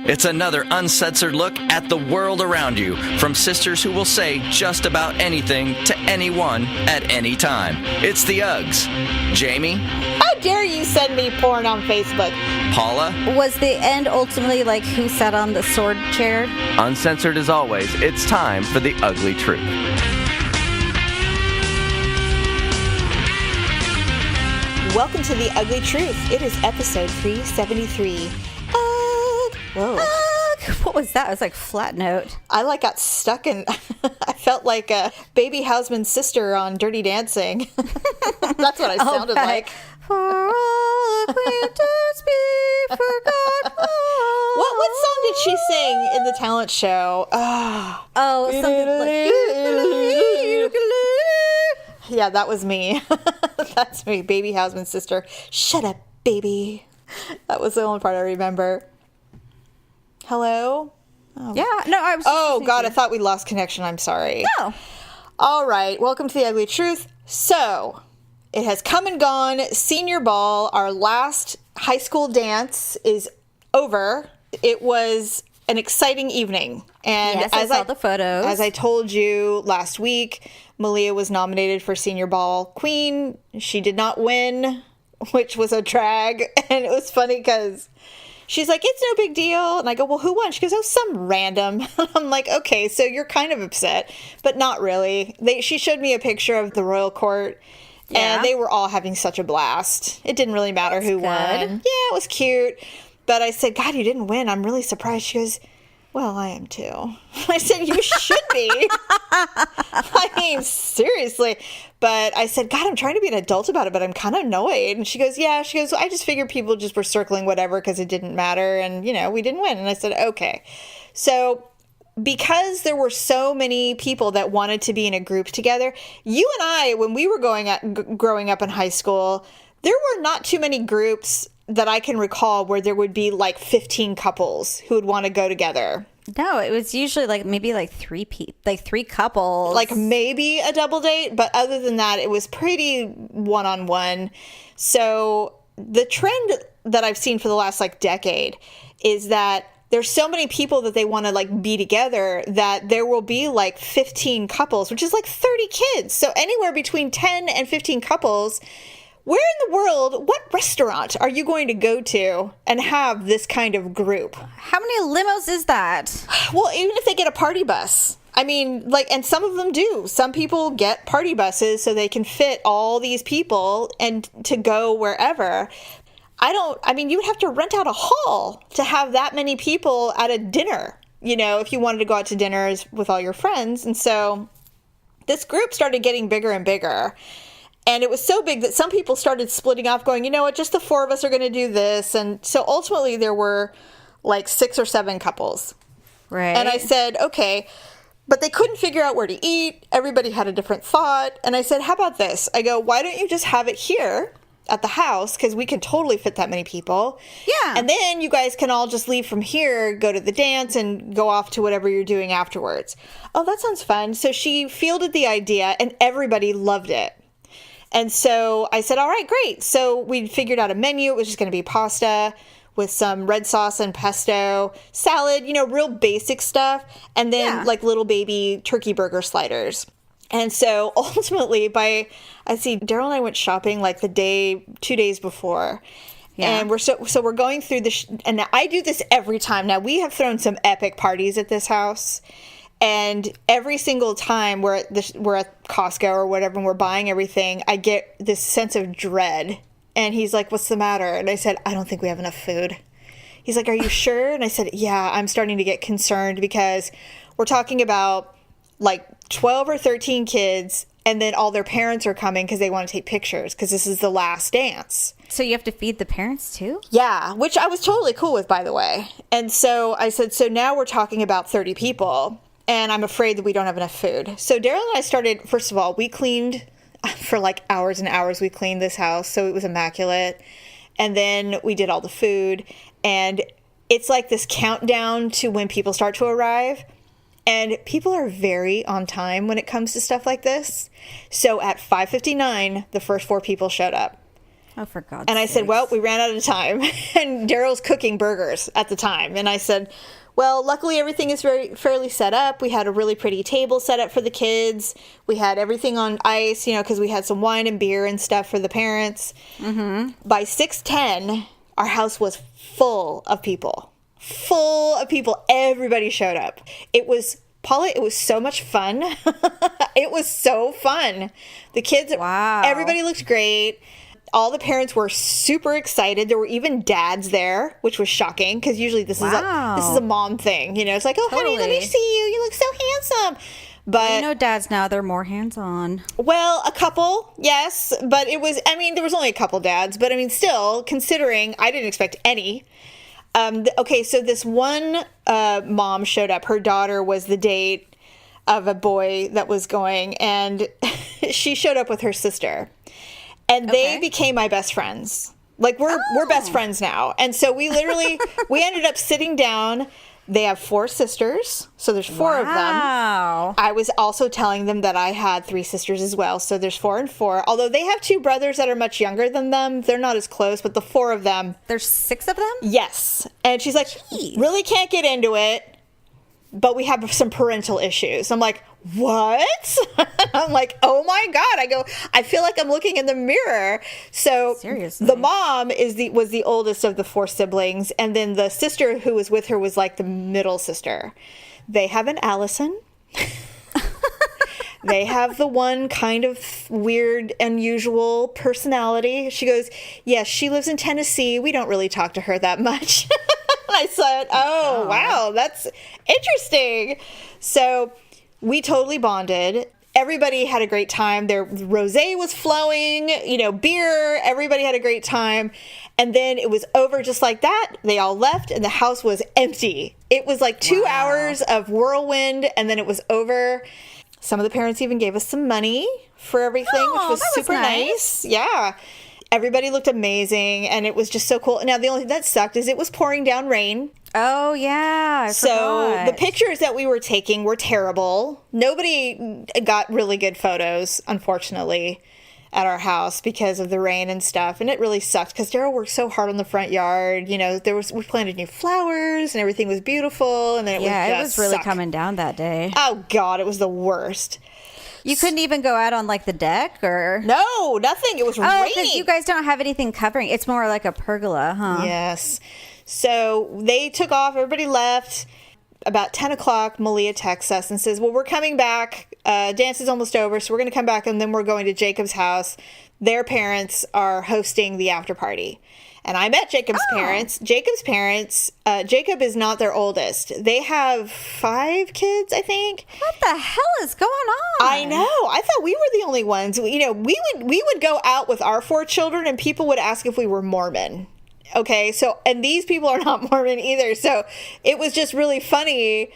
It's another uncensored look at the world around you from sisters who will say just about anything to anyone at any time. It's the Uggs. Jamie? How dare you send me porn on Facebook? Paula? Was the end ultimately like who sat on the sword chair? Uncensored as always, it's time for the Ugly Truth. Welcome to the Ugly Truth. It is episode 373. Whoa. What was that? It was like flat note. I got stuck in, I felt like a Baby Houseman's sister on Dirty Dancing. That's what I sounded like. For all acquaintance be forgot. What song did she sing in the talent show? Oh, something like... Yeah, that was me. That's me, Baby Houseman's sister. Shut up, baby. That was the only part I remember. Hello? Oh. Yeah, no, I was... Oh, God, I thought we lost connection. I'm sorry. No. All right, welcome to the Ugly Truth. So, it has come and gone. Senior ball, our last high school dance is over. It was an exciting evening. And yes, I saw the photos. As I told you last week, Malia was nominated for Senior Ball Queen. She did not win, which was a drag. And it was funny because she's like, it's no big deal. And I go, well, who won? She goes, oh, some random. I'm like, okay, so you're kind of upset, but not really. She showed me a picture of the royal court, and they were all having such a blast. It didn't really matter who won. Yeah, it was cute. But I said, God, you didn't win. I'm really surprised. She goes, well, I am too. I said, you should be. I mean, seriously. But I said, God, I'm trying to be an adult about it, but I'm kind of annoyed. And she goes, yeah. She goes, I just figured people just were circling whatever because it didn't matter. And, we didn't win. And I said, okay. So because there were so many people that wanted to be in a group together, you and I, when we were growing up in high school, there were not too many groups that I can recall where there would be like 15 couples who would want to go together. No, it was usually maybe three couples. Like maybe a double date, but other than that, it was pretty one-on-one. So the trend that I've seen for the last decade is that there's so many people that they want to be together that there will be 15 couples, which is 30 kids. So anywhere between 10 and 15 couples. Where in the world, what restaurant are you going to go to and have this kind of group? How many limos is that? Well, even if they get a party bus. I mean, and some of them do. Some people get party buses so they can fit all these people and to go wherever. You would have to rent out a hall to have that many people at a dinner, if you wanted to go out to dinners with all your friends. And so this group started getting bigger and bigger. And it was so big that some people started splitting off going, you know what, just the four of us are going to do this. And so ultimately there were 6 or 7 couples. Right. And I said, okay, but they couldn't figure out where to eat. Everybody had a different thought. And I said, how about this? I go, why don't you just have it here at the house? Because we can totally fit that many people. Yeah. And then you guys can all just leave from here, go to the dance, and go off to whatever you're doing afterwards. Oh, that sounds fun. So she fielded the idea and everybody loved it. And so I said, all right, great. So we figured out a menu. It was just going to be pasta with some red sauce and pesto, salad, real basic stuff. And then little baby turkey burger sliders. And so ultimately Daryl and I went shopping 2 days before. Yeah. And we're going through and I do this every time. Now we have thrown some epic parties at this house. And every single time we're at Costco or whatever and we're buying everything, I get this sense of dread. And he's like, what's the matter? And I said, I don't think we have enough food. He's like, are you sure? And I said, yeah, I'm starting to get concerned because we're talking about 12 or 13 kids and then all their parents are coming because they want to take pictures because this is the last dance. So you have to feed the parents too? Yeah, which I was totally cool with, by the way. And so I said, so now we're talking about 30 people. And I'm afraid that we don't have enough food. So Daryl and I started, first of all, we cleaned for hours and hours. We cleaned this house, so it was immaculate. And then we did all the food. And it's this countdown to when people start to arrive. And people are very on time when it comes to stuff like this. So at 5:59, the first 4 people showed up. Oh, for God's And I said, sakes. well, we ran out of time. And Daryl's cooking burgers at the time. And I said, well, luckily everything is fairly set up. We had a really pretty table set up for the kids. We had everything on ice, because we had some wine and beer and stuff for the parents. Mm-hmm. By 6:10, our house was full of people. Full of people. Everybody showed up. Paula, it was so much fun. It was so fun. The kids, wow. Everybody looked great. All the parents were super excited. There were even dads there, which was shocking because usually this is a mom thing. It's like, oh, honey, let me see you. You look so handsome. But dads now, they're more hands-on. Well, a couple, yes. But there was only a couple dads. But still, considering I didn't expect any. Okay, so this one mom showed up. Her daughter was the date of a boy that was going. And she showed up with her sister. And they became my best friends. Like, we're best friends now. And so we ended up sitting down. They have 4 sisters. So there's 4 of them. I was also telling them that I had 3 sisters as well. So there's 4 and 4. Although they have 2 brothers that are much younger than them. They're not as close, but the 4 of them. There's 6 of them? Yes. And she's like, really can't get into it. But we have some parental issues. I'm like, what? I'm like, oh my God. I feel like I'm looking in the mirror. So seriously, the mom was the oldest of the 4 siblings. And then the sister who was with her was like the middle sister. They have an Allison. They have the one kind of weird, unusual personality. She goes, yes, she lives in Tennessee. We don't really talk to her that much. I said, oh, wow, that's interesting. So we totally bonded. Everybody had a great time. Their rosé was flowing, beer. Everybody had a great time. And then it was over just like that. They all left and the house was empty. It was like 2 hours of whirlwind and then it was over. Some of the parents even gave us some money for everything, which was super nice. Yeah. Everybody looked amazing, and it was just so cool. Now, the only thing that sucked is it was pouring down rain. Oh, yeah. I forgot. The pictures that we were taking were terrible. Nobody got really good photos, unfortunately, at our house because of the rain and stuff. And it really sucked because Daryl worked so hard on the front yard. We planted new flowers, and everything was beautiful. And then it was really coming down that day. Oh, God, it was the worst. You couldn't even go out on like the deck or? No, nothing. It was raining. Because you guys don't have anything covering. It's more like a pergola, huh? Yes. So they took off. Everybody left. About 10 o'clock, Malia texts us and says, well, we're coming back. Dance is almost over, so we're going to come back, and then we're going to Jacob's house. Their parents are hosting the after party. And I met Jacob's parents. Jacob's parents, Jacob is not their oldest. They have 5 kids, I think. What the hell is going on? I know. I thought we were the only ones. We would go out with our 4 children, and people would ask if we were Mormon. Okay, so, and these people are not Mormon either. So it was just really funny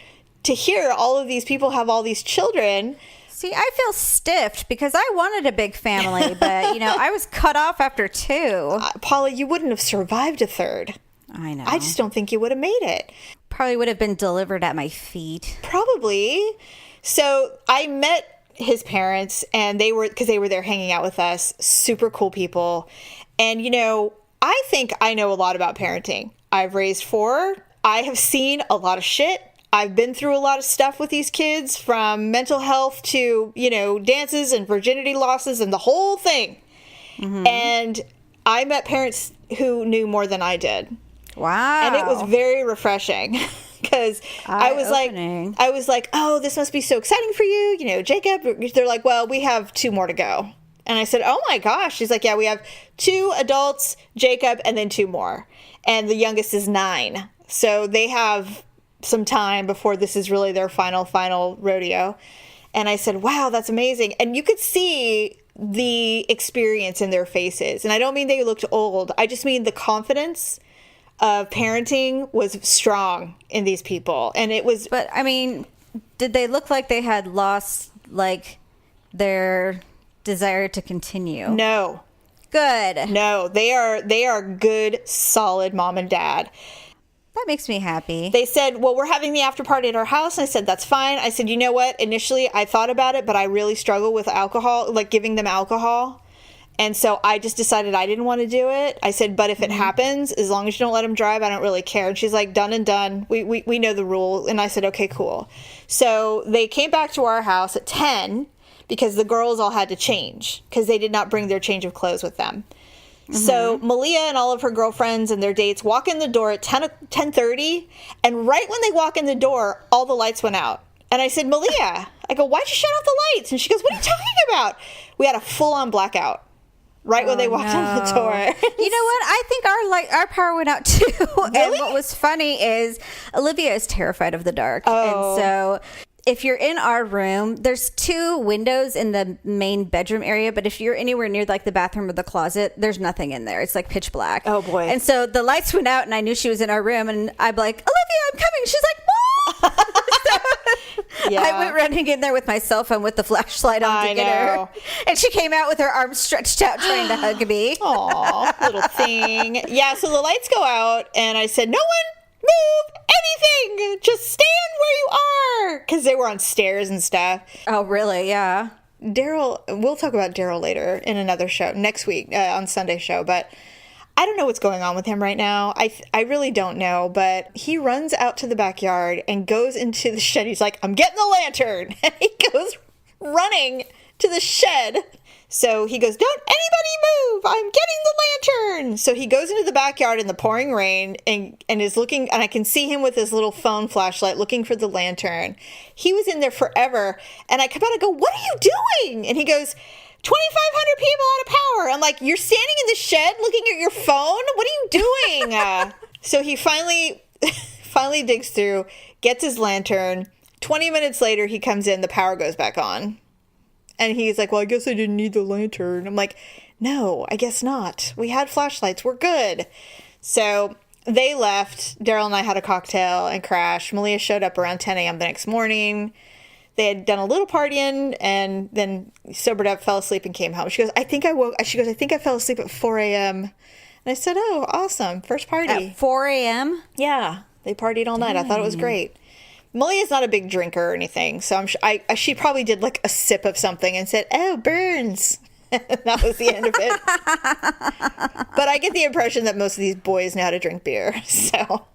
to hear all of these people have all these children. See, I feel stiffed because I wanted a big family, but, I was cut off after 2. Paula, you wouldn't have survived a 3rd. I know. I just don't think you would have made it. Probably would have been delivered at my feet. Probably. So I met his parents, and they were there hanging out with us. Super cool people. And, I think I know a lot about parenting. I've raised 4. I have seen a lot of shit. I've been through a lot of stuff with these kids, from mental health to, dances and virginity losses and the whole thing. Mm-hmm. And I met parents who knew more than I did. Wow. And it was very refreshing because I was like, oh, this must be so exciting for you. Jacob, they're like, well, we have 2 more to go. And I said, oh my gosh. She's like, yeah, we have 2 adults, Jacob, and then 2 more. And the youngest is 9. So they have some time before this is really their final rodeo. And I said, wow, that's amazing. And you could see the experience in their faces. And I don't mean they looked old. I just mean the confidence of parenting was strong in these people. And it was... But, did they look like they had lost, their desire to continue? No. Good. No, they are good, solid mom and dad. That makes me happy. They said, well, we're having the after party at our house. And I said, that's fine. I said, you know what? Initially, I thought about it, but I really struggle with alcohol, giving them alcohol. And so I just decided I didn't want to do it. I said, but if it happens, as long as you don't let him drive, I don't really care. And she's like, done and done. We know the rule. And I said, okay, cool. So they came back to our house at 10 because the girls all had to change because they did not bring their change of clothes with them. So Malia and all of her girlfriends and their dates walk in the door at 10:30. And right when they walk in the door, all the lights went out. And I said, Malia, I go, why'd you shut off the lights? And she goes, what are you talking about? We had a full-on blackout. Right when they walked in the door. You know what? I think our power went out too. Really? And what was funny is Olivia is terrified of the dark. Oh. And so if you're in our room, there's 2 windows in the main bedroom area, but if you're anywhere near like the bathroom or the closet, there's nothing in there. It's like pitch black. Oh boy. And so the lights went out and I knew she was in our room and I'm like, Olivia, I'm coming. She's like, Mom! Yeah. I went running in there with my cell phone with the flashlight on to get her. And she came out with her arms stretched out trying to hug me. Aw, little thing. Yeah, so the lights go out, and I said, no one move anything. Just stand where you are. Because they were on stairs and stuff. Oh, really? Yeah. Daryl, we'll talk about Daryl later in another show, next week, on Sunday show, but I don't know what's going on with him right now. I really don't know, but he runs out to the backyard and goes into the shed. He's like, I'm getting the lantern. And he goes running to the shed. So he goes, don't anybody move. I'm getting the lantern. So he goes into the backyard in the pouring rain and is looking, and I can see him with his little phone flashlight looking for the lantern. He was in there forever. And I come out and go, what are you doing? And he goes, 2,500 people out of power. I'm like, you're standing in the shed looking at your phone? What are you doing? So he finally digs through, gets his lantern. 20 minutes later, he comes in, the power goes back on. And he's like, well, I guess I didn't need the lantern. I'm like, no, I guess not. We had flashlights. We're good. So they left. Daryl and I had a cocktail and crashed. Malia showed up around 10 a.m. the next morning. They had done a little partying and then sobered up, fell asleep, and came home. She goes, I think I fell asleep at 4 a.m. And I said, oh, awesome. First party. At 4 a.m.? Yeah. They partied all night. I thought it was great. Malia's not a big drinker or anything, so she probably did like a sip of something and said, oh, burns. That was the end of it. But I get the impression that most of these boys know how to drink beer. So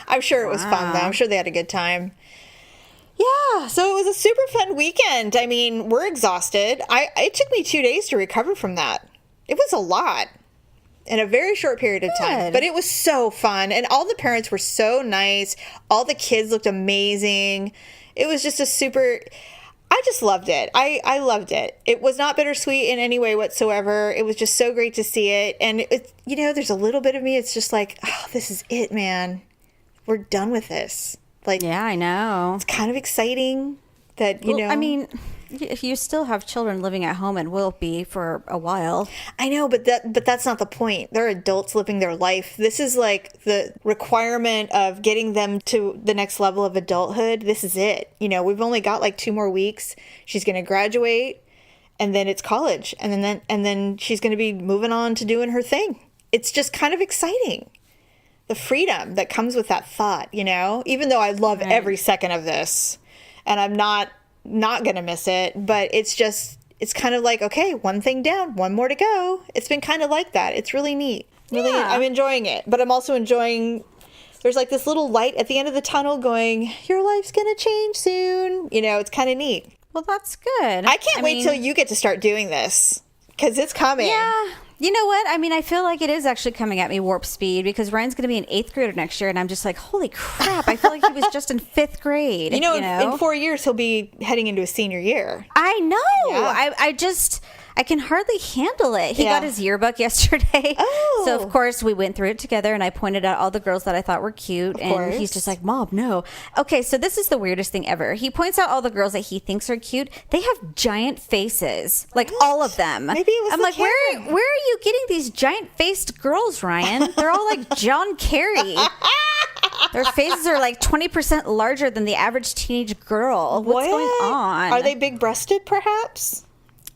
I'm sure it was fun, though. I'm sure they had a good time. Yeah, so it was a super fun weekend. I mean, we're exhausted. It took me 2 days to recover from that. It was a lot in a very short period of time. But it was so fun. And all the parents were so nice. All the kids looked amazing. It was just I just loved it. I loved it. It was not bittersweet in any way whatsoever. It was just so great to see it. And, there's a little bit of me. It's just like, oh, this is it, man. We're done with this. Like, yeah, I know. It's kind of exciting that, I mean, if you still have children living at home and will be for a while. I know, but that's not the point. They're adults living their life. This is like the requirement of getting them to the next level of adulthood. This is it. We've only got like 2 more weeks. She's going to graduate and then it's college. And then she's going to be moving on to doing her thing. It's just kind of exciting. The freedom that comes with that thought, even though I love every second of this and I'm not going to miss it, but it's kind of like, okay, one thing down, one more to go. It's been kind of like that. It's really neat. Really, yeah. I'm enjoying it, but I'm also enjoying, there's like this little light at the end of the tunnel going, your life's going to change soon. It's kind of neat. Well, that's good. I can't wait till you get to start doing this because it's coming. Yeah. You know what? I mean, I feel like it is actually coming at me warp speed because Ryan's going to be an 8th grader next year, and I'm just like, holy crap! I feel like he was just in 5th grade. In 4 years he'll be heading into a senior year. I know. Yeah. I can hardly handle it. He got his yearbook yesterday. Oh. So, of course, we went through it together, and I pointed out all the girls that I thought were cute. And he's just like, Mom, no. Okay, so this is the weirdest thing ever. He points out all the girls that he thinks are cute. They have giant faces. Like, all of them. Maybe it was I'm the like, where are you getting these giant-faced girls, Ryan? They're all like John Kerry. Their faces are like 20% larger than the average teenage girl. What's going on? Are they big-breasted, perhaps?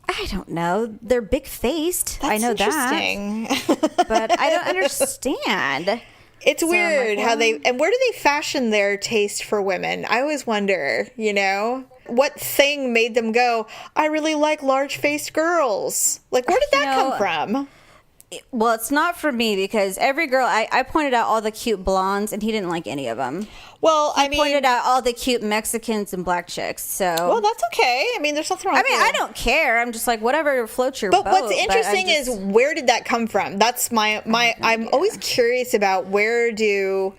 I don't know. They're big-faced. I know interesting. that. But I don't understand. It's weird how and where do they fashion their taste for women? I always wonder, What thing made them go, I really like large-faced girls? Like, where did that come from? Well, it's not for me because every girl, I pointed out all the cute blondes and he didn't like any of them. Well, I mean, pointed out all the cute Mexicans and black chicks. So, well, that's okay. I mean, there's nothing wrong with I that. don't care. I'm just like, whatever floats your boat. But what's interesting is, where did that come from? That's I'm always curious about, where do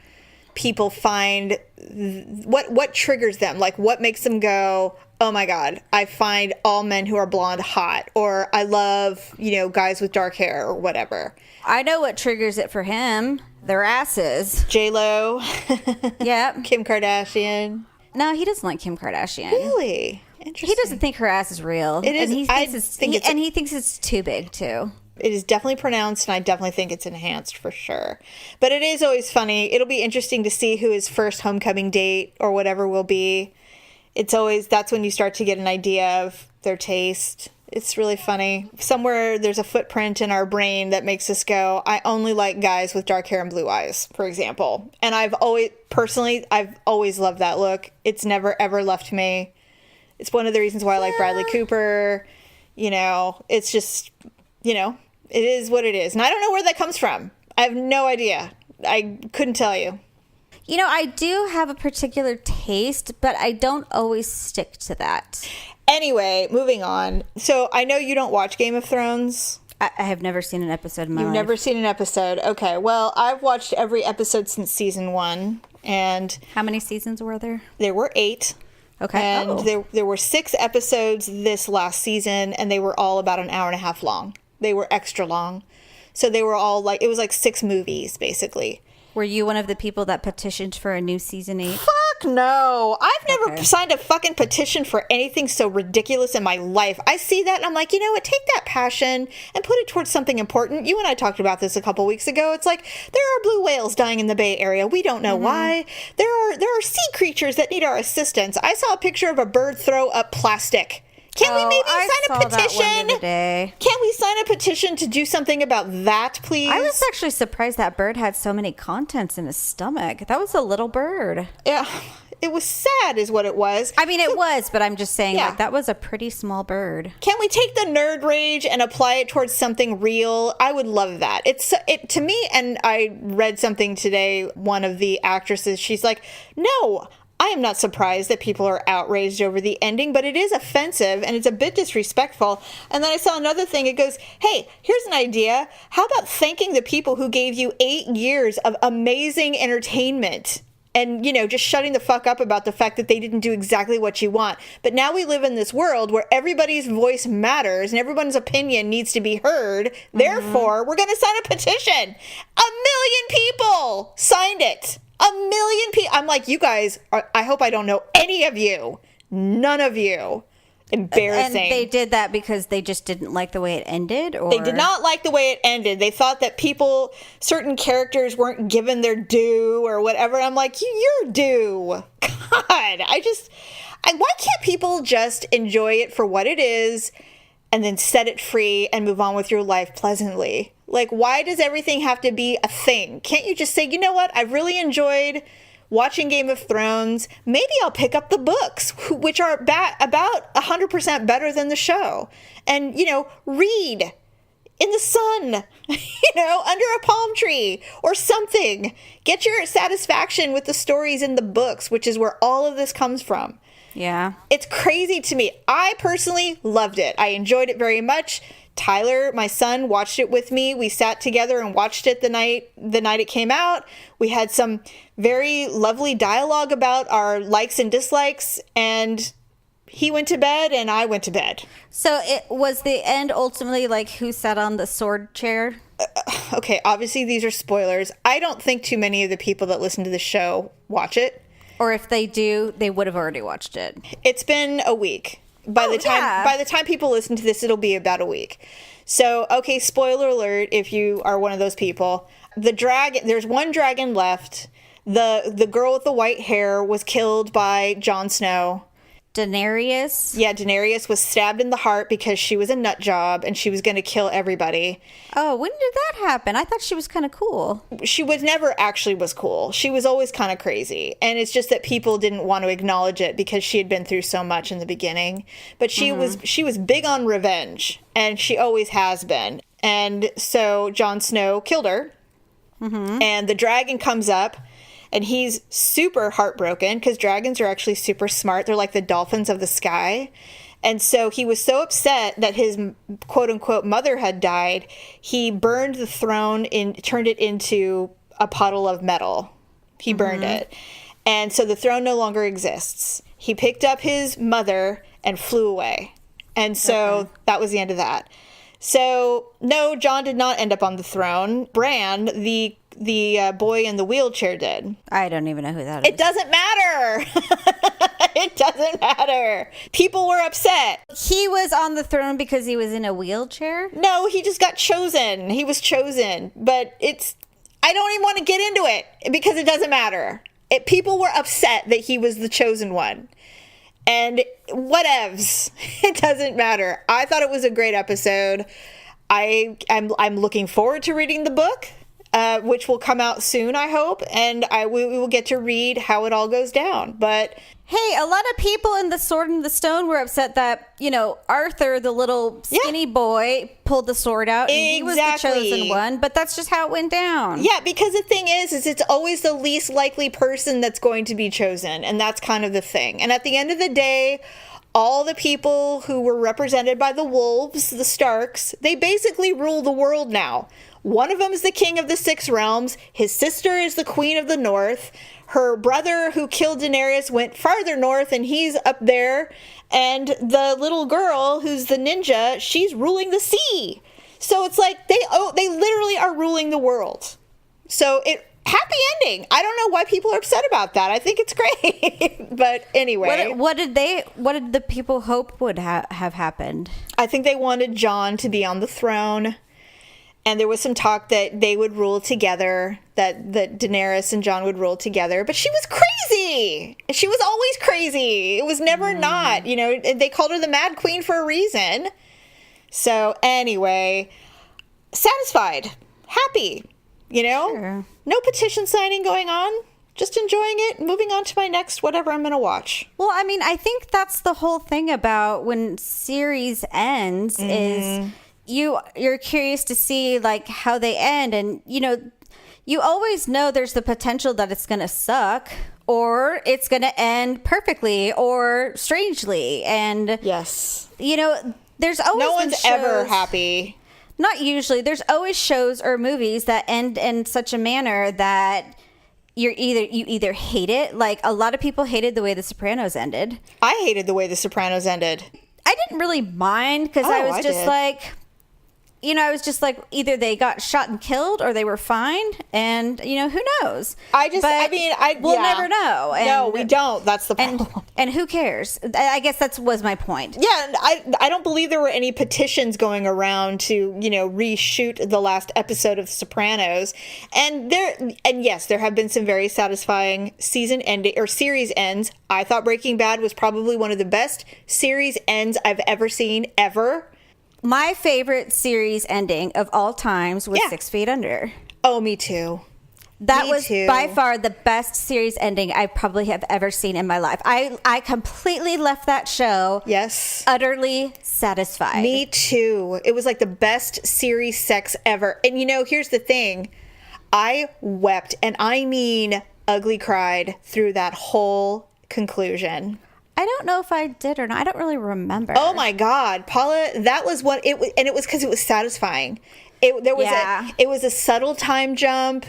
people find, what triggers them? Like, what makes them go, oh my God, I find all men who are blonde hot, or I love, guys with dark hair or whatever. I know what triggers it for him. Their asses. J-Lo. Yeah. Kim Kardashian. No, he doesn't like Kim Kardashian. Really? Interesting. He doesn't think her ass is real. It is. And he thinks it's too big too. It is definitely pronounced, and I definitely think it's enhanced for sure. But it is always funny. It'll be interesting to see who his first homecoming date or whatever will be. That's when you start to get an idea of their taste. It's really funny. Somewhere there's a footprint in our brain that makes us go, I only like guys with dark hair and blue eyes, for example. And I've always loved that look. It's never, ever left me. It's one of the reasons why I like Bradley Cooper. It's just, it is what it is. And I don't know where that comes from. I have no idea. I couldn't tell you. I do have a particular taste, but I don't always stick to that. Anyway, moving on. So I know you don't watch Game of Thrones. I have never seen an episode in my life. You've never seen an episode. Okay. Well, I've watched every episode since season 1. And how many seasons were there? There were 8. Okay. And there were 6 episodes this last season, and they were all about an hour and a half long. They were extra long. So they were all it was like 6 movies, basically. Were you one of the people that petitioned for a new season 8? Fuck no. I've never signed a fucking petition for anything so ridiculous in my life. I see that and I'm like, you know what? Take that passion and put it towards something important. You and I talked about this a couple weeks ago. It's like, there are blue whales dying in the Bay Area. We don't know why. There are sea creatures that need our assistance. I saw a picture of a bird throw up plastic. Can we maybe sign a petition? That one the other day. Can we sign a petition to do something about that, please? I was actually surprised that bird had so many contents in his stomach. That was a little bird. Yeah, it was sad is what it was. I mean, it was, but I'm just saying, that was a pretty small bird. Can we take the nerd rage and apply it towards something real? I would love that. It to me, and I read something today, one of the actresses, she's like, no, I am not surprised that people are outraged over the ending, but it is offensive and it's a bit disrespectful. And then I saw another thing. It goes, hey, here's an idea. How about thanking the people who gave you 8 years of amazing entertainment and, just shutting the fuck up about the fact that they didn't do exactly what you want. But now we live in this world where everybody's voice matters and everyone's opinion needs to be heard. Therefore, we're going to sign a petition. 1 million people signed it. 1 million people. I'm like, you guys, I hope I don't know any of you. None of you. Embarrassing. And they did that because they just didn't like the way it ended? Or? They did not like the way it ended. They thought that certain characters weren't given their due or whatever. I'm like, you're due. God, why can't people just enjoy it for what it is and then set it free and move on with your life pleasantly? Like, why does everything have to be a thing? Can't you just say, you know what? I've really enjoyed watching Game of Thrones. Maybe I'll pick up the books, which are about 100% better than the show. And, read in the sun, under a palm tree or something. Get your satisfaction with the stories in the books, which is where all of this comes from. Yeah. It's crazy to me. I personally loved it. I enjoyed it very much. Tyler, my son, watched it with me. We sat together and watched it the night it came out. We had some very lovely dialogue about our likes and dislikes, and he went to bed and I went to bed. So it was the end ultimately like who sat on the sword chair? Okay, obviously these are spoilers. I don't think too many of the people that listen to the show watch it. Or if they do, they would have already watched it. It's been a week. By the time people listen to this, it'll be about a week. So, okay, spoiler alert if you are one of those people. There's one dragon left. The girl with the white hair was killed by Jon Snow. Daenerys? Yeah, Daenerys was stabbed in the heart because she was a nut job and she was going to kill everybody. Oh, when did that happen? I thought she was kind of cool. She was never actually was cool. She was always kind of crazy. And it's just that people didn't want to acknowledge it because she had been through so much in the beginning. But she was big on revenge, and she always has been. And so Jon Snow killed her. And the dragon comes up. And he's super heartbroken because dragons are actually super smart. They're like the dolphins of the sky. And so he was so upset that his quote unquote mother had died. He burned the throne turned it into a puddle of metal. He burned it. And so the throne no longer exists. He picked up his mother and flew away. And so that was the end of that. So no, Jon did not end up on the throne. Bran, the boy in the wheelchair, did. I don't even know who that is. It doesn't matter. It doesn't matter. People were upset. He was on the throne because he was in a wheelchair? No, he just got chosen. He was chosen. But I don't even want to get into it because it doesn't matter. People were upset that he was the chosen one. And whatevs. It doesn't matter. I thought it was a great episode. I'm looking forward to reading the book, which will come out soon, I hope. And we will get to read how it all goes down. But hey, a lot of people in The Sword and the Stone were upset that, Arthur, the little skinny boy, pulled the sword out. And he was the chosen one, but that's just how it went down. Yeah, because the thing is it's always the least likely person that's going to be chosen. And that's kind of the thing. And at the end of the day, all the people who were represented by the wolves, the Starks, they basically rule the world now. One of them is the king of the Six Realms. His sister is the queen of the North. Her brother who killed Daenerys went farther north and he's up there. And the little girl who's the ninja, she's ruling the sea. So it's like they literally are ruling the world. So happy ending. I don't know why people are upset about that. I think it's great. But anyway. What did the people hope would have happened? I think they wanted Jon to be on the throne. And there was some talk that they would rule together, that Daenerys and Jon would rule together. But she was crazy. She was always crazy. It was never not. They called her the Mad Queen for a reason. So anyway, satisfied, happy, Sure. No petition signing going on. Just enjoying it, moving on to my next whatever I'm going to watch. Well, I mean, I think that's the whole thing about when series ends is you're curious to see like how they end, and you always know there's the potential that it's going to suck or it's going to end perfectly or strangely. And yes, there's always no one's ever happy. Not usually. There's always shows or movies that end in such a manner that you either hate it. Like a lot of people hated the way The Sopranos ended. I hated the way The Sopranos ended. I didn't really mind because I was just like, I was just like, either they got shot and killed or they were fine. And, who knows? We'll never know. And, no, we don't. That's the problem. And who cares? I guess that was my point. Yeah. And I don't believe there were any petitions going around to, reshoot the last episode of Sopranos. And yes, there have been some very satisfying series ends. I thought Breaking Bad was probably one of the best series ends I've ever seen ever. My favorite series ending of all times was 6 Feet Under. Oh, me too. That was by far the best series ending I probably have ever seen in my life. I completely left that show utterly satisfied. Me too. It was like the best series sex ever. And here's the thing. I wept, and I mean ugly cried through that whole conclusion. I don't know if I did or not. I don't really remember. Oh my God, Paula, that was what it was, and it was because it was satisfying. It was a subtle time jump,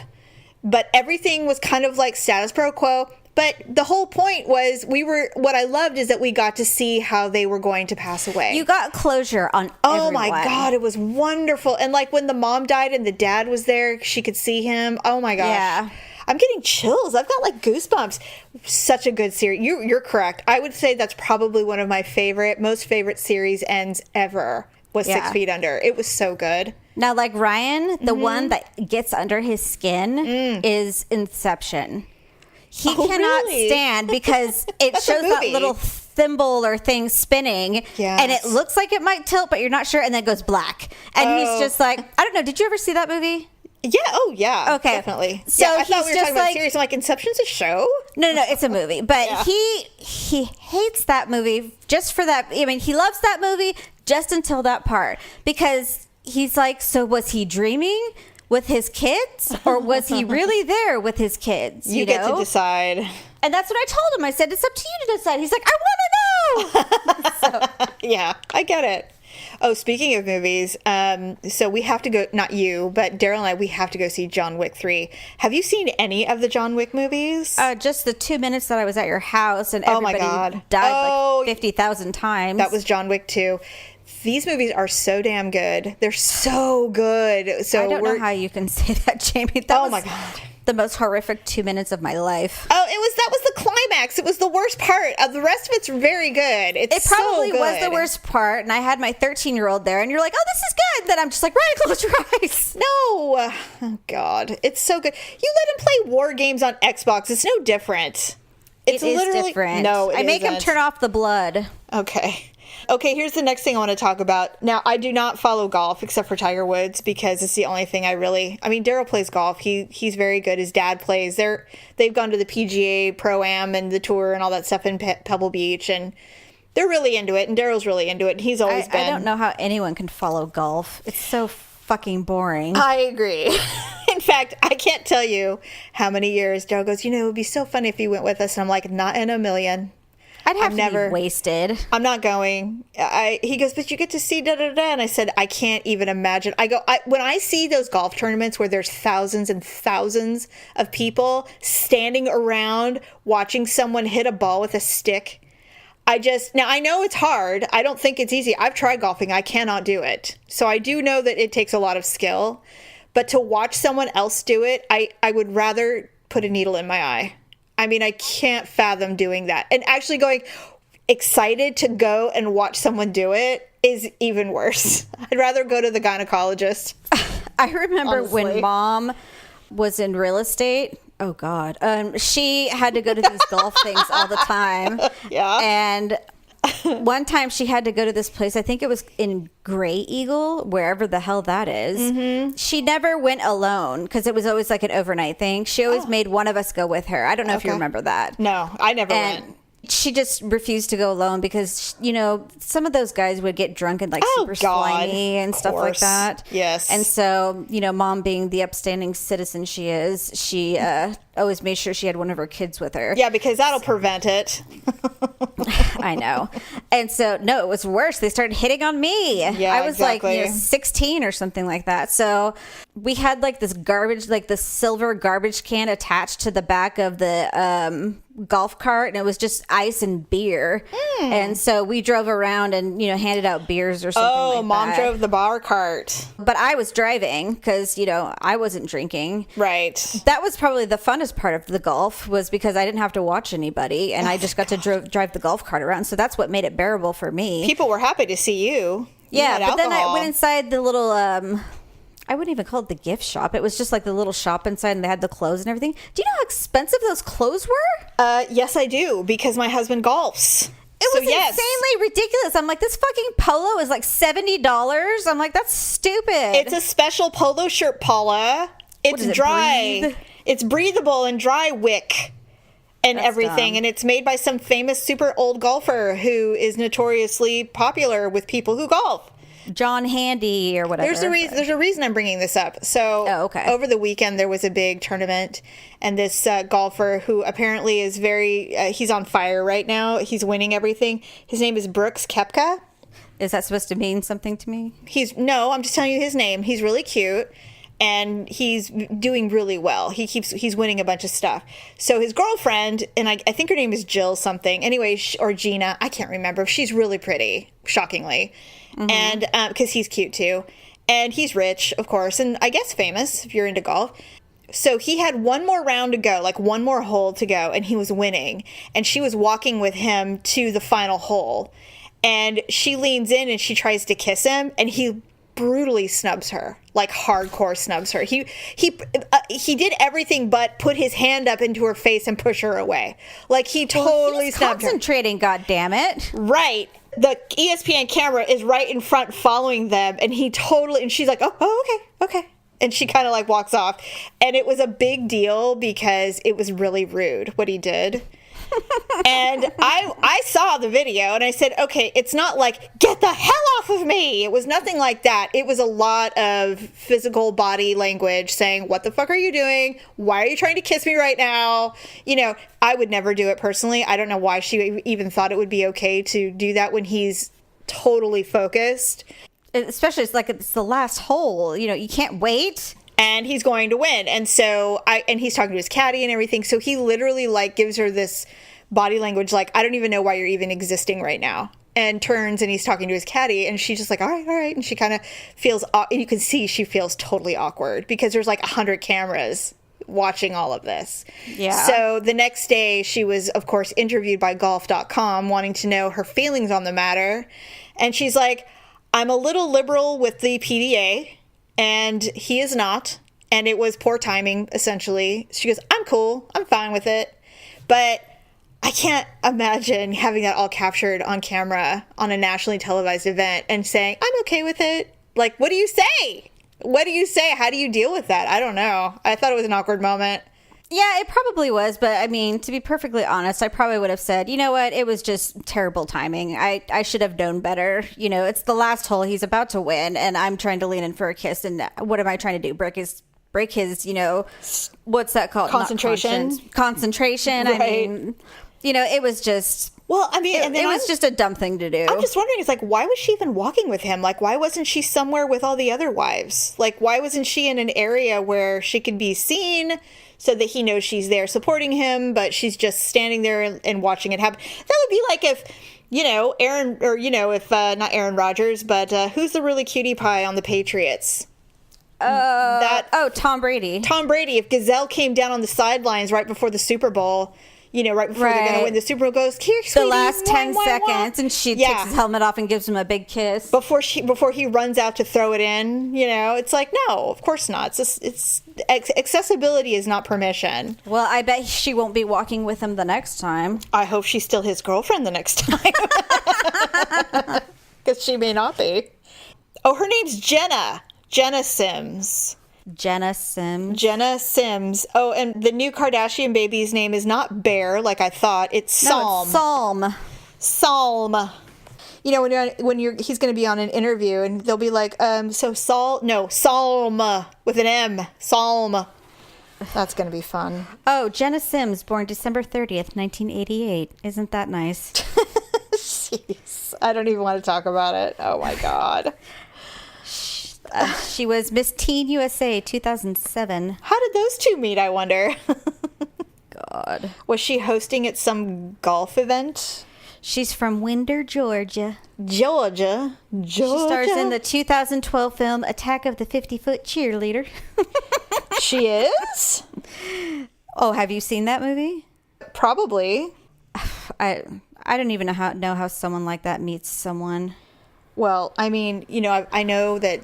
but everything was kind of like status quo. But the whole point was what I loved is that we got to see how they were going to pass away. You got closure on Oh everyone. My God, it was wonderful. And like when the mom died and the dad was there, she could see him. Oh my gosh. Yeah. I'm getting chills. I've got like goosebumps. Such a good series. You're correct. I would say that's probably one of my most favorite series ends ever was 6 Feet Under. It was so good. Now, like Ryan, the one that gets under his skin is Inception. He cannot stand because it shows that little thimble or thing spinning, and it looks like it might tilt, but you're not sure, and then it goes black. And he's just like, I don't know. Did you ever see that movie? Yeah. Oh, yeah. Okay. Definitely. So I he's thought we were just talking about series. I'm like, Inception's a show? No, it's a movie. But he hates that movie just for that. I mean, he loves that movie just until that part. Because he's like, so was he dreaming with his kids? Or was he really there with his kids? You get to decide. And that's what I told him. I said, it's up to you to decide. He's like, I want to know. Yeah, I get it. Oh, speaking of movies, so we have to go, not you, but Daryl and I, we have to go see John Wick 3. Have you seen any of the John Wick movies? Just the 2 minutes that I was at your house and everybody died like 50,000 times. That was John Wick 2. These movies are so damn good. They're so good. So I don't know how you can say that, Jamie. That my God. The most horrific 2 minutes of my life. Oh, that was the climax. It was the worst part. The rest of it's very good. It probably was the worst part, and I had my 13-year-old there, and you're like, oh, this is good. Then I'm just like, Ryan, close your eyes. No. Oh, God. It's so good. You let him play war games on Xbox. It's no different. It's literally different. No, I make him turn off the blood. Okay, here's the next thing I want to talk about. Now, I do not follow golf except for Tiger Woods because it's the only thing I mean, Daryl plays golf. He's very good. His dad plays. They've gone to the PGA Pro-Am and the tour and all that stuff in Pebble Beach, and they're really into it, and Daryl's really into it, and he's always been. I don't know how anyone can follow golf. It's so fucking boring. I agree. In fact, I can't tell you how many years Daryl goes, it would be so funny if you went with us, and I'm like, not in a million. I'd have to be wasted. I'm not going. He goes, but you get to see da-da-da. And I said, I can't even imagine. When I see those golf tournaments where there's thousands and thousands of people standing around watching someone hit a ball with a stick, now I know it's hard. I don't think it's easy. I've tried golfing. I cannot do it. So I do know that it takes a lot of skill. But to watch someone else do it, I would rather put a needle in my eye. I mean, I can't fathom doing that. And actually going excited to go and watch someone do it is even worse. I'd rather go to the gynecologist. I remember when Mom was in real estate. Oh, God. She had to go to these golf things all the time. Yeah. And one time she had to go to this place. I think it was in Gray Eagle, wherever the hell that is. Mm-hmm. She never went alone because it was always like an overnight thing. She always made one of us go with her. I don't know if you remember that. No, I never went. She just refused to go alone because, some of those guys would get drunk and super slimy and stuff like that. Yes. And so, Mom being the upstanding citizen she is, she always made sure she had one of her kids with her. Yeah, because that'll prevent it. I know. And so, no, it was worse. They started hitting on me. Yeah, I was like 16 or something like that. So we had this garbage, the silver garbage can attached to the back of the golf cart, and it was just ice and beer. And so we drove around and handed out beers or something like that. Mom drove the bar cart, but I was driving because I wasn't drinking. Right. That was probably the funnest part of the golf, was because I didn't have to watch anybody, and I just got to drive the golf cart around. So that's what made it bearable for me. People were happy to see you. Yeah, but then I went inside the little I wouldn't even call it the gift shop. It was just the little shop inside, and they had the clothes and everything. Do you know how expensive those clothes were? Yes, I do, because my husband golfs. It was insanely ridiculous. I'm like, this fucking polo is $70. I'm like, that's stupid. It's a special polo shirt, Paula. It's dry. Breathe? It's breathable and dry wick and That's everything. dumb. And it's made by some famous super old golfer who is notoriously popular with people who golf. John Handy or whatever. There's a reason I'm bringing this up. So over the weekend, there was a big tournament, and this golfer who apparently is he's on fire right now. He's winning everything. His name is Brooks Koepka. Is that supposed to mean something to me? No, I'm just telling you his name. He's really cute, and he's doing really well. He's winning a bunch of stuff. So his girlfriend, and I think her name is Jill something. Anyway, or Gina, I can't remember. She's really pretty, shockingly. Mm-hmm. And because he's cute too, and he's rich, of course, and I guess famous if you're into golf. So he had one more round to go, one more hole to go, and he was winning. And she was walking with him to the final hole, and she leans in and she tries to kiss him, and he brutally snubs her, like hardcore snubs her. He did everything but put his hand up into her face and push her away. Like he totally snubbed her. Concentrating, goddammit. Right. The ESPN camera is right in front following them, and she's like, oh, okay. And she kind of like walks off. And it was a big deal because it was really rude what he did. And I saw the video and I said, okay, it's not like, get the hell off of me. It was nothing like that. It was a lot of physical body language saying, what the fuck are you doing? Why are you trying to kiss me right now? You know, I would never do it personally. I don't know why she even thought it would be okay to do that when he's totally focused. Especially it's the last hole. You know, you can't wait. And he's going to win. And so and he's talking to his caddy and everything. So he literally like gives her this body language, like, I don't even know why you're even existing right now. And turns and he's talking to his caddy and she's just like, all right. And she kind of feels, and you can see she feels totally awkward because there's like 100 cameras watching all of this. Yeah. So the next day she was, of course, interviewed by golf.com wanting to know her feelings on the matter. And she's like, I'm a little liberal with the PDA. And he is not. And it was poor timing, essentially. She goes, I'm cool. I'm fine with it. But I can't imagine having that all captured on camera on a nationally televised event and saying, I'm okay with it. Like, what do you say? What do you say? How do you deal with that? I don't know. I thought it was an awkward moment. Yeah, it probably was. But I mean, to be perfectly honest, I probably would have said, you know what? It was just terrible timing. I should have known better. You know, it's the last hole. He's about to win. And I'm trying to lean in for a kiss. And what am I trying to do? Break his, you know, what's that called? Concentration. Concentration. Right. I mean, you know, it was just... Well, I mean, it was just a dumb thing to do. I'm just wondering, it's like, why was she even walking with him? Like, why wasn't she somewhere with all the other wives? Like, why wasn't she in an area where she could be seen so that he knows she's there supporting him, but she's just standing there and watching it happen? That would be like if, you know, not Aaron Rodgers, but who's the really cutie pie on the Patriots? Tom Brady. Tom Brady. If Gazelle came down on the sidelines right before the Super Bowl, you know, right before they're going to win the Super Bowl, goes, here, sweetie, the last 10 seconds, and she takes his helmet off and gives him a big kiss. Before he runs out to throw it in, you know, it's like, no, of course not. Accessibility is not permission. Well, I bet she won't be walking with him the next time. I hope she's still his girlfriend the next time. Because she may not be. Oh, her name's Jenna. Jenna Sims. Jenna Sims. Jenna Sims. Oh, and the new Kardashian baby's name is not Bear, like I thought. It's Psalm. No, it's Psalm. Psalm. You know, he's going to be on an interview, and they'll be like, Psalm with an M. Psalm. That's going to be fun. Oh, Jenna Sims, born December 30th, 1988. Isn't that nice? Jeez. I don't even want to talk about it. Oh, my God. She was Miss Teen USA 2007. How did those two meet, I wonder? God. Was she hosting at some golf event? She's from Winder, Georgia. Georgia. She stars in the 2012 film Attack of the 50-Foot Cheerleader. She is? Oh, have you seen that movie? Probably. I don't even know how someone like that meets someone. Well, I mean, you know, I know that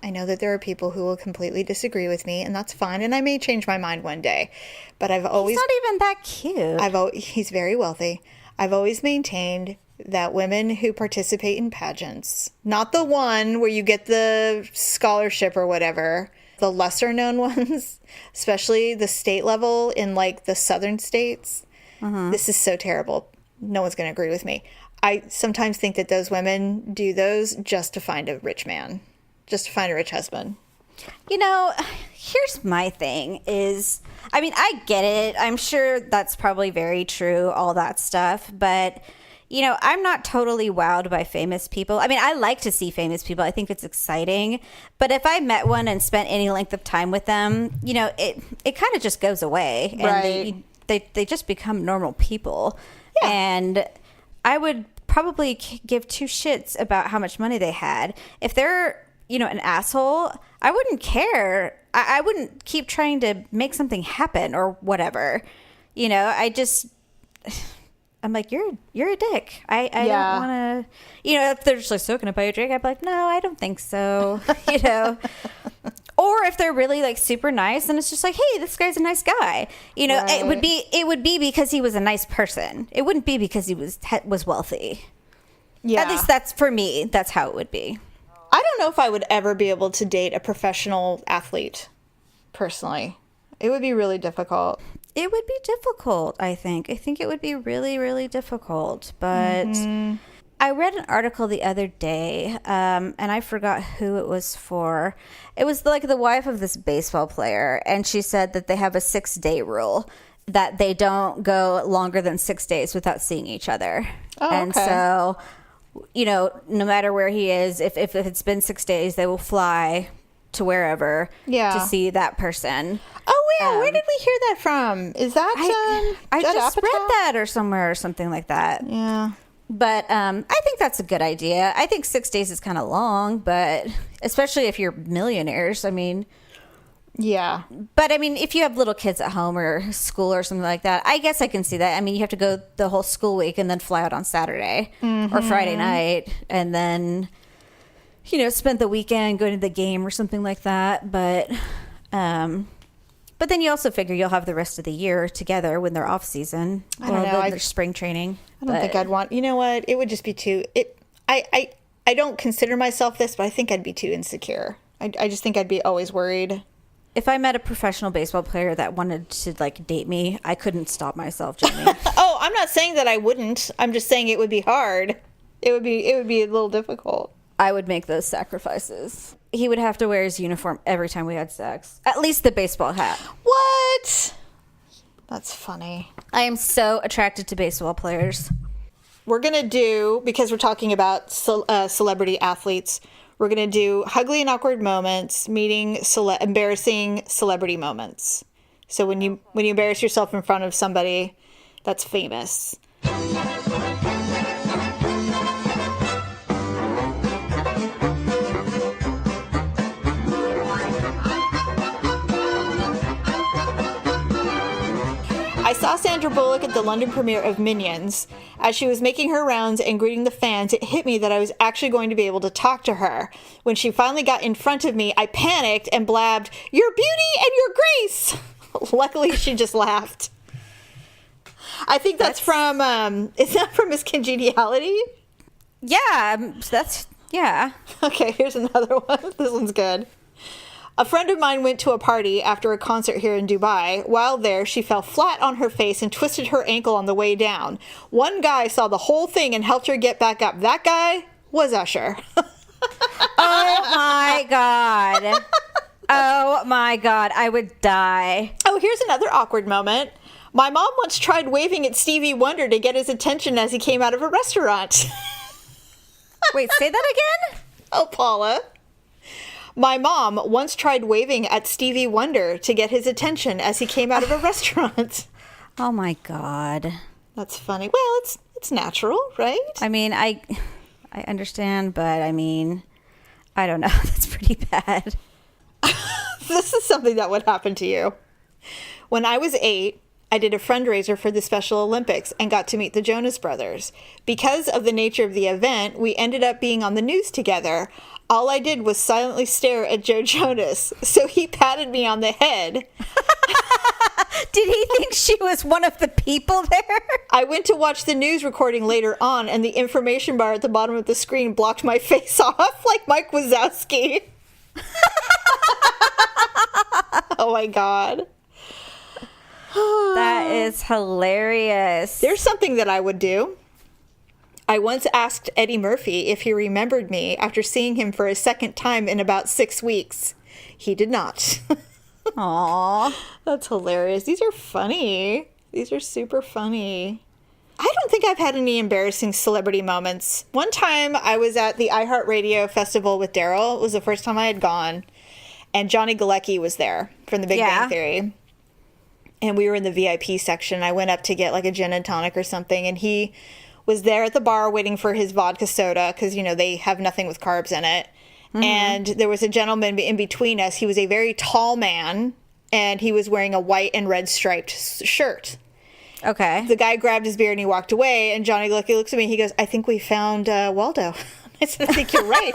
there are people who will completely disagree with me, and that's fine. And I may change my mind one day, but I've always... He's not even that cute. He's very wealthy. I've always maintained that women who participate in pageants, not the one where you get the scholarship or whatever, the lesser known ones, especially the state level in like the southern states. This is so terrible. No one's going to agree with me. I sometimes think that those women do those just to find a rich man, just to find a rich husband. You know, here's my thing is, I mean, I get it. I'm sure that's probably very true, all that stuff. But, you know, I'm not totally wowed by famous people. I mean, I like to see famous people. I think it's exciting. But if I met one and spent any length of time with them, you know, it kind of just goes away. Right. And they just become normal people. Yeah. And I would probably give two shits about how much money they had. If they're, you know, an asshole, I wouldn't care. I wouldn't keep trying to make something happen or whatever. You know, I'm like, you're a dick. I don't want to, if they're just like, so can I buy you a drink? I'd be like, no, I don't think so, Or if they're really like super nice and it's just like, hey, this guy's a nice guy. Right. It would be because he was a nice person. It wouldn't be because he was wealthy. Yeah. At least that's for me. That's how it would be. I don't know if I would ever be able to date a professional athlete personally. It would be really difficult. It would be difficult, I think. I think it would be really, really difficult. But I read an article the other day, and I forgot who it was for. It was like the wife of this baseball player, and she said that they have a 6-day rule, that they don't go longer than 6 days without seeing each other. Oh, and okay. So, no matter where he is, if it's been 6 days, they will fly to wherever to see that person. Oh, yeah. Where did we hear that from? Is that I Judd just Apatow? read that or somewhere or something like that. Yeah. But I think that's a good idea. I think 6 days is kind of long, but especially if you're millionaires, I mean. Yeah. But I mean, if you have little kids at home or school or something like that, I guess I can see that. I mean, you have to go the whole school week and then fly out on Saturday or Friday night and then, spend the weekend going to the game or something like that. But then you also figure you'll have the rest of the year together when they're off season. I don't know. Their spring training. I don't think I'd want. You know what? It would just be too. I don't consider myself this, but I think I'd be too insecure. I just think I'd be always worried. If I met a professional baseball player that wanted to like date me, I couldn't stop myself, Jamie. Oh, I'm not saying that I wouldn't. I'm just saying it would be hard. It would be a little difficult. I would make those sacrifices. He would have to wear his uniform every time we had sex. At least the baseball hat. What? That's funny. I am so attracted to baseball players. We're going to do, because we're talking about celebrity athletes, we're going to do ugly and awkward moments, meeting embarrassing celebrity moments. So when you embarrass yourself in front of somebody that's famous. I saw Sandra Bullock at the London premiere of Minions. As she was making her rounds and greeting the fans, it hit me that I was actually going to be able to talk to her. When she finally got in front of me, I panicked and blabbed, "Your beauty and your grace!" Luckily, she just laughed. I think that's from, is that from Miss Congeniality? Yeah, yeah. Okay, here's another one. This one's good. A friend of mine went to a party after a concert here in Dubai. While there, she fell flat on her face and twisted her ankle on the way down. One guy saw the whole thing and helped her get back up. That guy was Usher. Oh my God. Oh my God. I would die. Oh, here's another awkward moment. My mom once tried waving at Stevie Wonder to get his attention as he came out of a restaurant. Wait, say that again? Oh, Paula. My mom once tried waving at Stevie Wonder to get his attention as he came out of a restaurant. Oh my God. That's funny. Well, it's natural, right? I mean, I understand, but I mean, I don't know. That's pretty bad. This is something that would happen to you. When I was 8, I did a fundraiser for the Special Olympics and got to meet the Jonas Brothers. Because of the nature of the event, we ended up being on the news together. All I did was silently stare at Joe Jonas, so he patted me on the head. Did he think she was one of the people there? I went to watch the news recording later on, and the information bar at the bottom of the screen blocked my face off like Mike Wazowski. Oh my God. That is hilarious. There's something that I would do. I once asked Eddie Murphy if he remembered me after seeing him for a second time in about 6 weeks. He did not. Aww. That's hilarious. These are funny. These are super funny. I don't think I've had any embarrassing celebrity moments. One time I was at the iHeartRadio Festival with Daryl. It was the first time I had gone. And Johnny Galecki was there from The Big Bang Theory. And we were in the VIP section. I went up to get like a gin and tonic or something. And he was there at the bar waiting for his vodka soda because, they have nothing with carbs in it. Mm-hmm. And there was a gentleman in between us. He was a very tall man, and he was wearing a white and red striped shirt. Okay. The guy grabbed his beer and he walked away, and Johnny looks at me, he goes, I think we found Waldo. I said, I think you're right.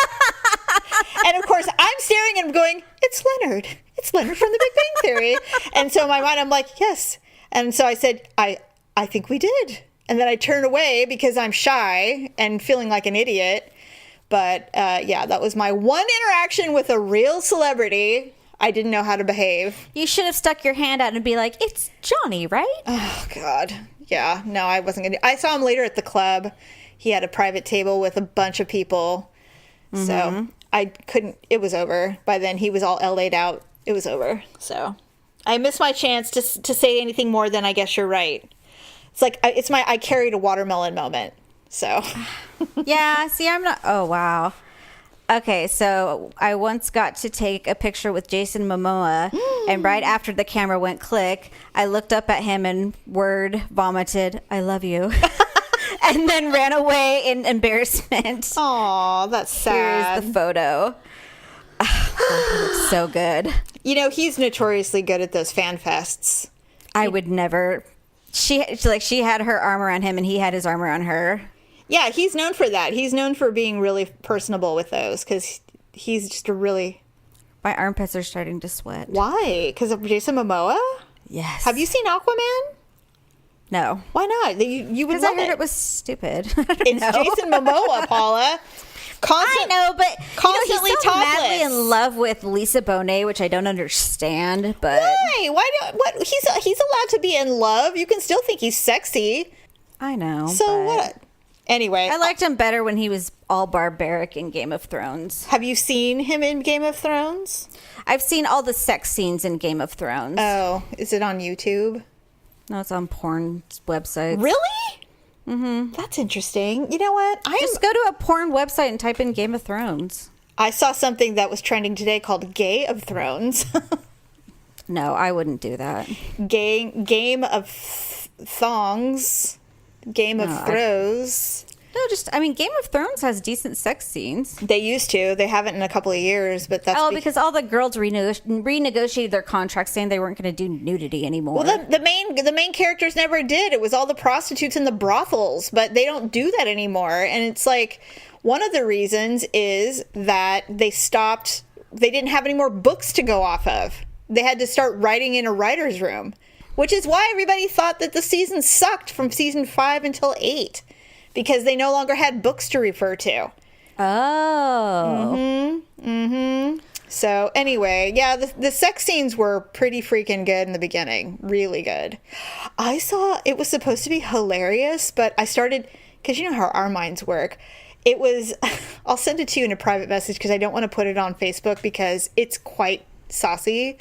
And of course, I'm staring at him going, it's Leonard. It's Leonard from the Big Bang Theory. And so in my mind, I'm like, yes. And so I said, I think we did. And then I turned away because I'm shy and feeling like an idiot. But yeah, that was my one interaction with a real celebrity. I didn't know how to behave. You should have stuck your hand out and be like, it's Johnny, right? Oh, God. Yeah. No, I wasn't going to. I saw him later at the club. He had a private table with a bunch of people. Mm-hmm. So I couldn't. It was over. By then, he was all LA'd out. It was over. So I missed my chance to say anything more than I guess you're right. It's like, I carried a watermelon moment. So. Yeah. See, I'm not. Oh, wow. Okay, so I once got to take a picture with Jason Momoa, and right after the camera went click, I looked up at him and word vomited, I love you, and then ran away in embarrassment. Aw, that's sad. Here's the photo. Oh, he looks so good. You know, he's notoriously good at those fan fests. I would never... She had her arm around him, and he had his arm around her. Yeah, he's known for that. He's known for being really personable with those because he's just a really... My armpits are starting to sweat. Why? Because of Jason Momoa? Yes. Have you seen Aquaman? No. Why not? You would love it. Because I heard it was stupid. It's Jason Momoa, Paula. I know, but constantly he's so topless. madly in love with Lisa Bonet, which I don't understand. But why? He's allowed to be in love. You can still think he's sexy. I know. So what? Anyway, I liked him better when he was all barbaric in Game of Thrones. Have you seen him in Game of Thrones? I've seen all the sex scenes in Game of Thrones. Oh, is it on YouTube? No, it's on porn websites. Really? Mm-hmm. That's interesting. You know what? Just go to a porn website and type in Game of Thrones. I saw something that was trending today called Gay of Thrones. No, I wouldn't do that. Game of Thongs. Game of Throws. Game of Thrones has decent sex scenes. They used to. They haven't in a couple of years, but that's... because all the girls renegotiated their contracts saying they weren't going to do nudity anymore. Well, the main characters never did. It was all the prostitutes in the brothels, but they don't do that anymore. And it's like, one of the reasons is that they didn't have any more books to go off of. They had to start writing in a writer's room. Which is why everybody thought that the season sucked from season 5 until 8. Because they no longer had books to refer to. Oh. Mm-hmm. Mm-hmm. So anyway, yeah, the sex scenes were pretty freaking good in the beginning. Really good. I saw, it was supposed to be hilarious, but I started, because you know how our minds work. It was, I'll send it to you in a private message because I don't want to put it on Facebook because it's quite saucy.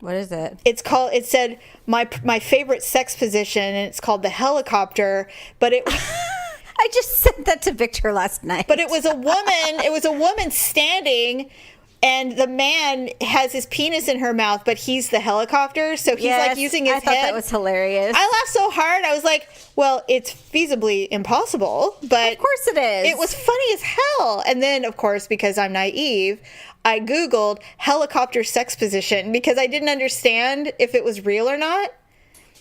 What is it? It said my favorite sex position, and it's called the helicopter, but it I just sent that to Victor last night. But it was a woman standing, and the man has his penis in her mouth, but he's the helicopter, so he's like using his head. I thought that was hilarious. I laughed so hard. I was like, well, it's feasibly impossible, but of course it is. It was funny as hell. And then, of course, because I'm naive, I Googled helicopter sex position because I didn't understand if it was real or not.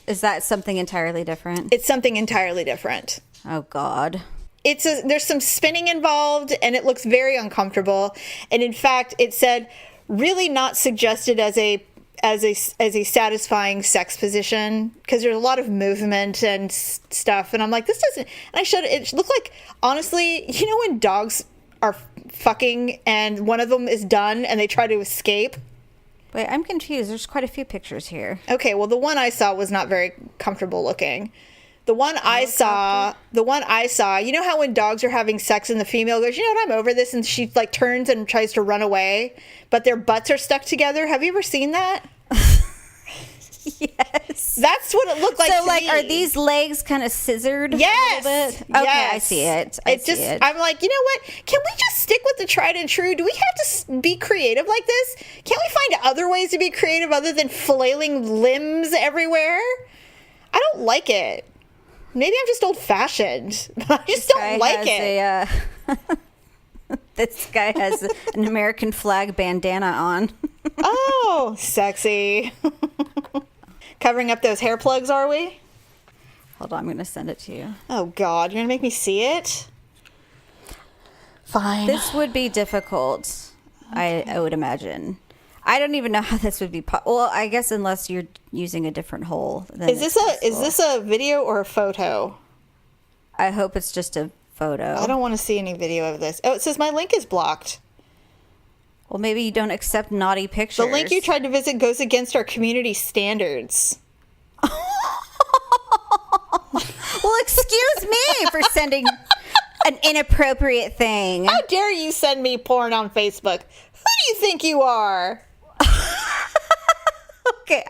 Is that something entirely different? It's something entirely different. Oh, God. There's some spinning involved, and it looks very uncomfortable. And in fact, it said really not suggested as a satisfying sex position because there's a lot of movement and stuff. And I'm like, this doesn't. And it looked like, honestly, you know when dogs are fucking and one of them is done and they try to escape? Wait, I'm confused. There's quite a few pictures here. Okay, well, the one I saw was not very comfortable looking. The one I saw, you know how when dogs are having sex and the female goes, you know what, I'm over this, and she like turns and tries to run away, but their butts are stuck together. Have you ever seen that? Yes. That's what it looked like to me. Are these legs kind of scissored? Yes. A little bit? Okay, yes. I see it. I'm like, you know what? Can we just stick with the tried and true? Do we have to be creative like this? Can't we find other ways to be creative other than flailing limbs everywhere? I don't like it. Maybe I'm just old-fashioned, but I just don't like it. This guy has an American flag bandana on. Oh, sexy. Covering up those hair plugs, are we? Hold on, I'm going to send it to you. Oh, God. You're going to make me see it? Fine. This would be difficult, okay. I would imagine. I don't even know how this would be. Well, I guess unless you're using a different hole. Is this a video or a photo? I hope it's just a photo. I don't want to see any video of this. Oh, it says my link is blocked. Well, maybe you don't accept naughty pictures. The link you tried to visit goes against our community standards. Well, excuse me for sending an inappropriate thing. How dare you send me porn on Facebook? Who do you think you are? Okay,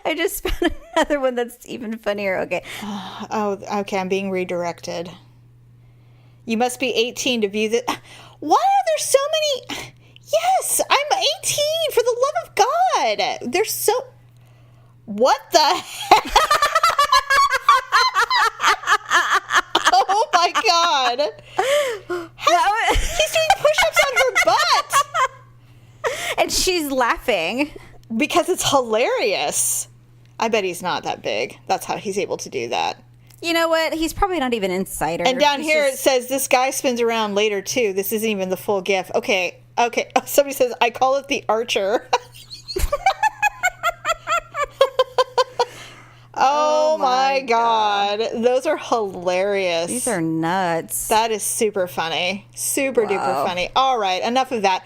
I just found another one that's even funnier. Okay. Oh, okay, I'm being redirected. You must be 18 to view the... Why are there so many... Yes, I'm 18, for the love of God. There's so... What the heck? Oh my God. He's doing push-ups on her butt. And she's laughing. Because it's hilarious. I bet he's not that big. That's how he's able to do that. You know what? He's probably not even insider. And down here it says, this guy spins around later too. This isn't even the full GIF. Okay. Somebody says, I call it the Archer. Oh my God. Those are hilarious. These are nuts. That is super funny. Super duper funny. All right. Enough of that.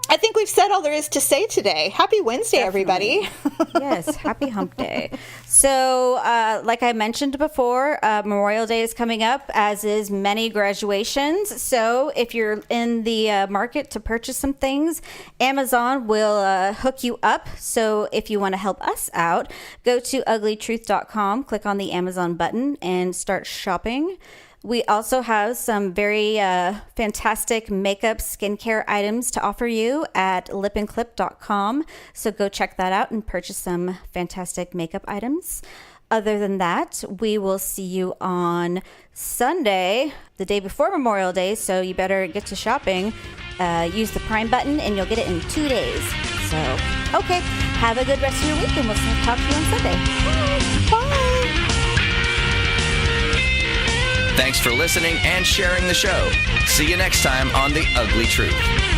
I think we've said all there is to say today. Happy Wednesday, everybody. Yes, happy hump day. So, like I mentioned before, Memorial Day is coming up, as is many graduations. So, if you're in the market to purchase some things, Amazon will hook you up. So, if you want to help us out, go to uglytruth.com, click on the Amazon button, and start shopping. We also have some very fantastic makeup skincare items to offer you at lipandclip.com. So go check that out and purchase some fantastic makeup items. Other than that, we will see you on Sunday, the day before Memorial Day. So you better get to shopping. Use the Prime button and you'll get it in 2 days. So, okay. Have a good rest of your week and we'll talk to you on Sunday. Bye. Bye. Thanks for listening and sharing the show. See you next time on The Ugly Truth.